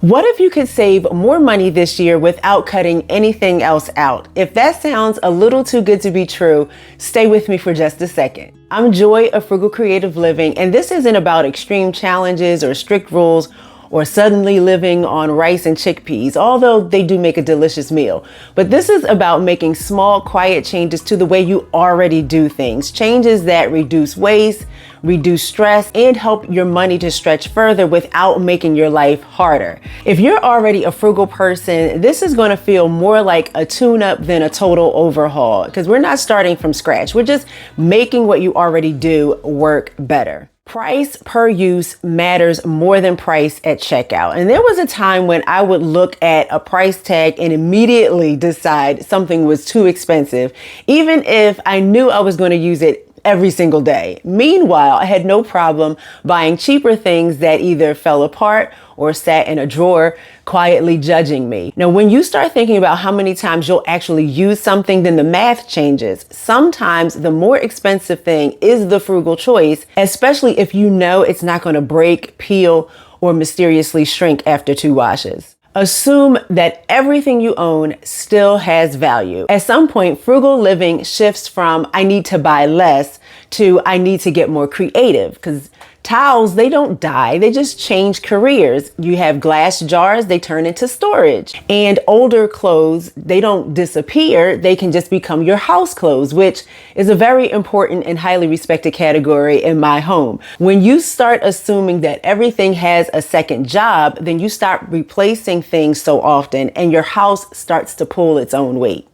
What if you could save more money this year without cutting anything else out? If that sounds a little too good to be true, stay with me for just a second. I'm Joy of Frugal Creative Living, and this isn't about extreme challenges or strict rules or suddenly living on rice and chickpeas, although they do make a delicious meal. But this is about making small, quiet changes to the way you already do things. Changes that reduce waste, reduce stress, and help your money to stretch further without making your life harder. If you're already a frugal person, this is going to feel more like a tune-up than a total overhaul, because we're not starting from scratch. We're just making what you already do work better. Price per use matters more than price at checkout. And there was a time when I would look at a price tag and immediately decide something was too expensive, even if I knew I was going to use it every single day. Meanwhile, I had no problem buying cheaper things that either fell apart or sat in a drawer quietly judging me. Now, when you start thinking about how many times you'll actually use something, then the math changes. Sometimes the more expensive thing is the frugal choice, especially if you know it's not going to break, peel, or mysteriously shrink after 2 washes. Assume that everything you own still has value. At some point, frugal living shifts from I need to buy less to I need to get more creative, because towels, they don't die, they just change careers. You have glass jars, they turn into storage. And older clothes, they don't disappear, they can just become your house clothes, which is a very important and highly respected category in my home. When you start assuming that everything has a second job, then you start replacing things so often and your house starts to pull its own weight.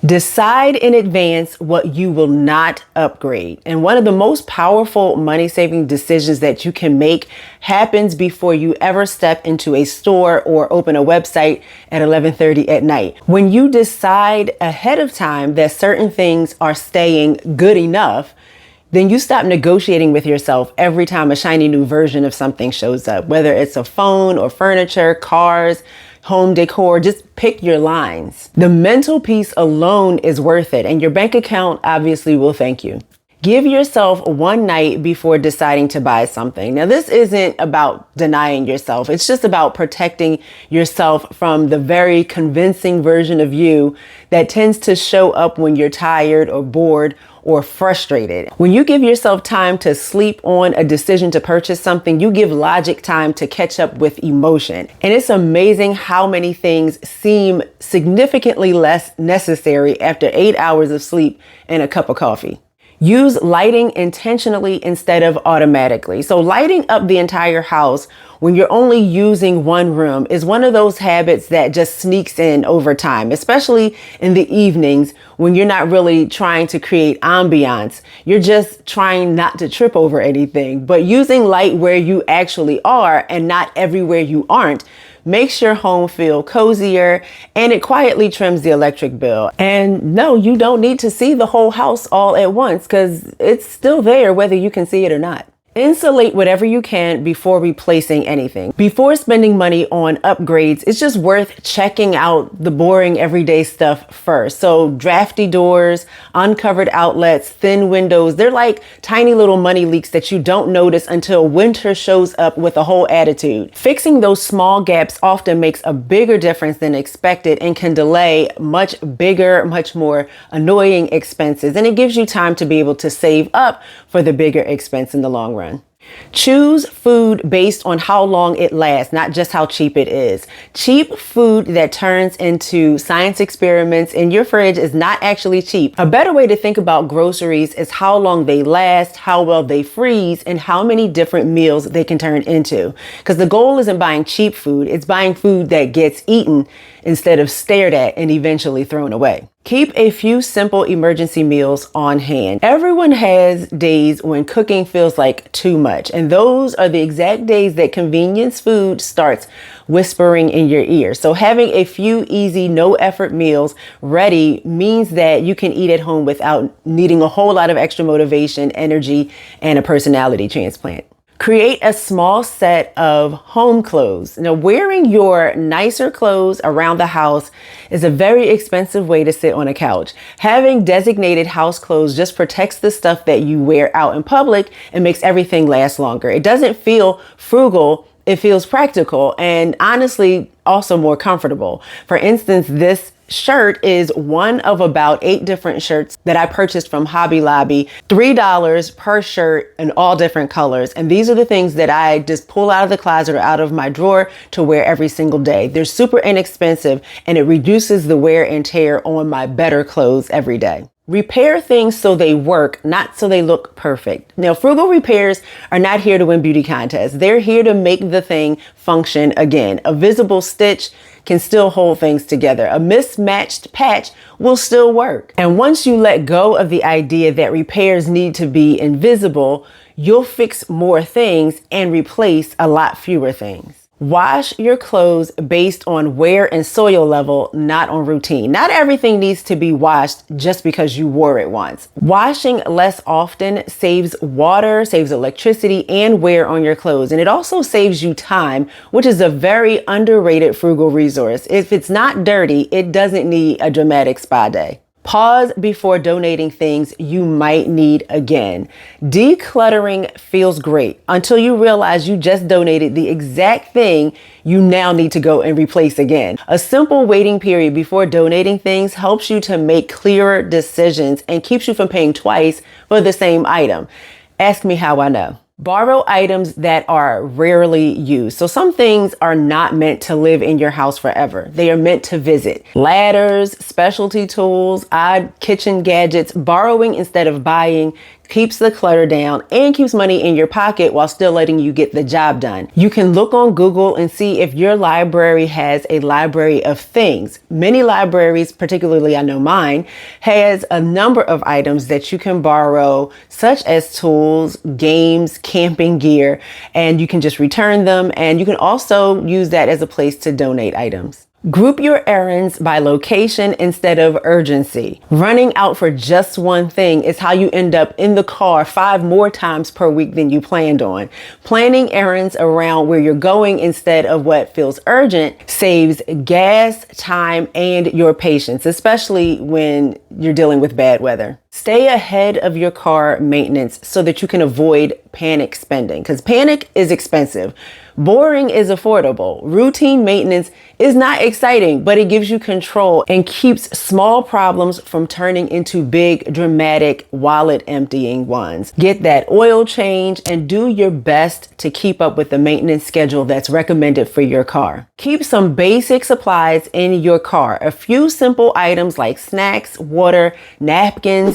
Decide in advance what you will not upgrade. And one of the most powerful money-saving decisions that you can make happens before you ever step into a store or open a website at 11:30 at night. When you decide ahead of time that certain things are staying good enough, then you stop negotiating with yourself every time a shiny new version of something shows up, whether it's a phone or furniture, cars, home decor. Just pick your lines. The mental peace alone is worth it, and your bank account obviously will thank you. Give yourself one night before deciding to buy something. Now, this isn't about denying yourself. It's just about protecting yourself from the very convincing version of you that tends to show up when you're tired or bored or frustrated. When you give yourself time to sleep on a decision to purchase something, you give logic time to catch up with emotion. And it's amazing how many things seem significantly less necessary after 8 hours of sleep and a cup of coffee. Use lighting intentionally instead of automatically. So lighting up the entire house when you're only using one room is one of those habits that just sneaks in over time, especially in the evenings when you're not really trying to create ambiance. You're just trying not to trip over anything, but using light where you actually are and not everywhere you aren't makes your home feel cozier, and it quietly trims the electric bill. And no, you don't need to see the whole house all at once, because it's still there whether you can see it or not. Insulate whatever you can before replacing anything. Before spending money on upgrades, it's just worth checking out the boring everyday stuff first. So drafty doors, uncovered outlets, thin windows, they're like tiny little money leaks that you don't notice until winter shows up with a whole attitude. Fixing those small gaps often makes a bigger difference than expected and can delay much bigger, much more annoying expenses. And it gives you time to be able to save up for the bigger expense in the long run. Choose food based on how long it lasts, not just how cheap it is. Cheap food that turns into science experiments in your fridge is not actually cheap. A better way to think about groceries is how long they last, how well they freeze, and how many different meals they can turn into. Because the goal isn't buying cheap food, it's buying food that gets eaten instead of stared at and eventually thrown away. Keep a few simple emergency meals on hand. Everyone has days when cooking feels like too much, and those are the exact days that convenience food starts whispering in your ear. So having a few easy, no effort meals ready means that you can eat at home without needing a whole lot of extra motivation, energy, and a personality transplant. Create a small set of home clothes. Now, wearing your nicer clothes around the house is a very expensive way to sit on a couch. Having designated house clothes just protects the stuff that you wear out in public and makes everything last longer. It doesn't feel frugal It feels practical and honestly also more comfortable. For instance, this shirt is one of about 8 different shirts that I purchased from Hobby Lobby. $3 per shirt in all different colors. And these are the things that I just pull out of the closet or out of my drawer to wear every single day. They're super inexpensive and it reduces the wear and tear on my better clothes every day. Repair things so they work, not so they look perfect. Now, frugal repairs are not here to win beauty contests. They're here to make the thing function again. A visible stitch can still hold things together. A mismatched patch will still work. And once you let go of the idea that repairs need to be invisible, you'll fix more things and replace a lot fewer things. Wash your clothes based on wear and soil level, not on routine. Not everything needs to be washed just because you wore it once. Washing less often saves water, saves electricity, and wear on your clothes. And it also saves you time, which is a very underrated frugal resource. If it's not dirty, it doesn't need a dramatic spa day. Pause before donating things you might need again. Decluttering feels great until you realize you just donated the exact thing you now need to go and replace again. A simple waiting period before donating things helps you to make clearer decisions and keeps you from paying twice for the same item. Ask me how I know. Borrow items that are rarely used. So some things are not meant to live in your house forever. They are meant to visit. Ladders, specialty tools, odd kitchen gadgets. Borrowing instead of buying keeps the clutter down and keeps money in your pocket while still letting you get the job done. You can look on Google and see if your library has a library of things. Many libraries, particularly I know mine, has a number of items that you can borrow, such as tools, games, camping gear, and you can just return them. And you can also use that as a place to donate items. Group your errands by location instead of urgency. Running out for just one thing is how you end up in the car 5 more times per week than you planned on. Planning errands around where you're going instead of what feels urgent saves gas, time, and your patience, especially when you're dealing with bad weather. Stay ahead of your car maintenance so that you can avoid panic spending, because panic is expensive. Boring is affordable. Routine maintenance is not exciting, but it gives you control and keeps small problems from turning into big, dramatic, wallet emptying ones. Get that oil change and do your best to keep up with the maintenance schedule that's recommended for your car. Keep some basic supplies in your car. A few simple items like snacks, water, napkins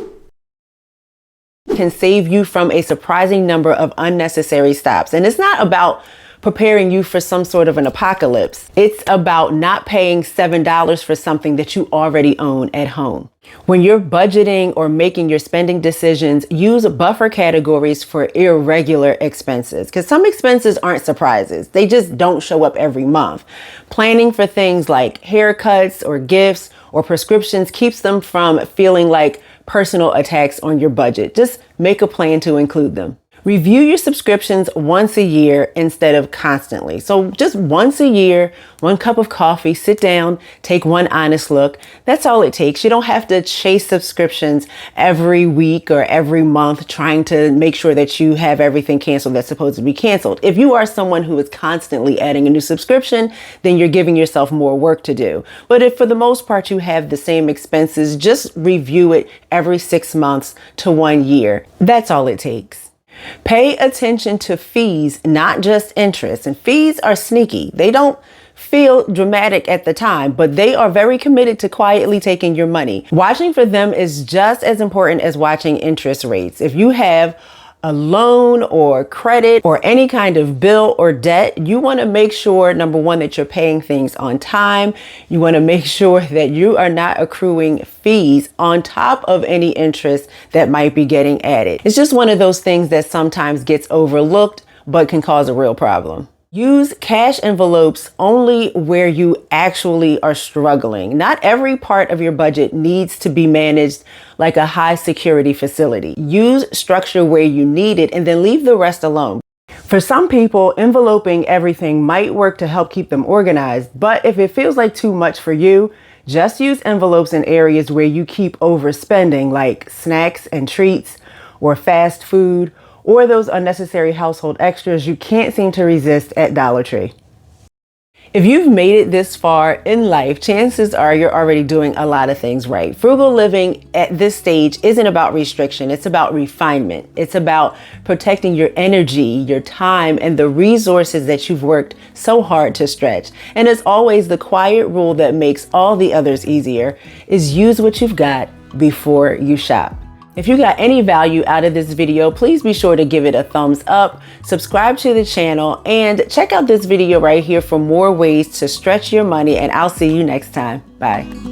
can save you from a surprising number of unnecessary stops. And it's not about preparing you for some sort of an apocalypse. It's about not paying $7 for something that you already own at home. When you're budgeting or making your spending decisions, use buffer categories for irregular expenses, because some expenses aren't surprises. They just don't show up every month. Planning for things like haircuts or gifts or prescriptions keeps them from feeling like personal attacks on your budget. Just make a plan to include them. Review your subscriptions once a year instead of constantly. So just once a year, 1 cup of coffee, sit down, take one honest look. That's all it takes. You don't have to chase subscriptions every week or every month trying to make sure that you have everything canceled that's supposed to be canceled. If you are someone who is constantly adding a new subscription, then you're giving yourself more work to do. But if for the most part you have the same expenses, just review it every 6 months to 1 year. That's all it takes. Pay attention to fees, not just interest. And fees are sneaky. They don't feel dramatic at the time, but they are very committed to quietly taking your money. Watching for them is just as important as watching interest rates. If you have a loan or credit or any kind of bill or debt, you want to make sure, number one, that you're paying things on time. You want to make sure that you are not accruing fees on top of any interest that might be getting added. It's just one of those things that sometimes gets overlooked, but can cause a real problem. Use cash envelopes only where you actually are struggling. Not every part of your budget needs to be managed like a high security facility. Use structure where you need it and then leave the rest alone. For some people, enveloping everything might work to help keep them organized, but if it feels like too much for you, just use envelopes in areas where you keep overspending, like snacks and treats or fast food, or those unnecessary household extras you can't seem to resist at Dollar Tree. If you've made it this far in life, chances are you're already doing a lot of things right. Frugal living at this stage isn't about restriction. It's about refinement. It's about protecting your energy, your time, and the resources that you've worked so hard to stretch. And as always, the quiet rule that makes all the others easier is use what you've got before you shop. If you got any value out of this video, please be sure to give it a thumbs up, subscribe to the channel, and check out this video right here for more ways to stretch your money, and I'll see you next time. Bye.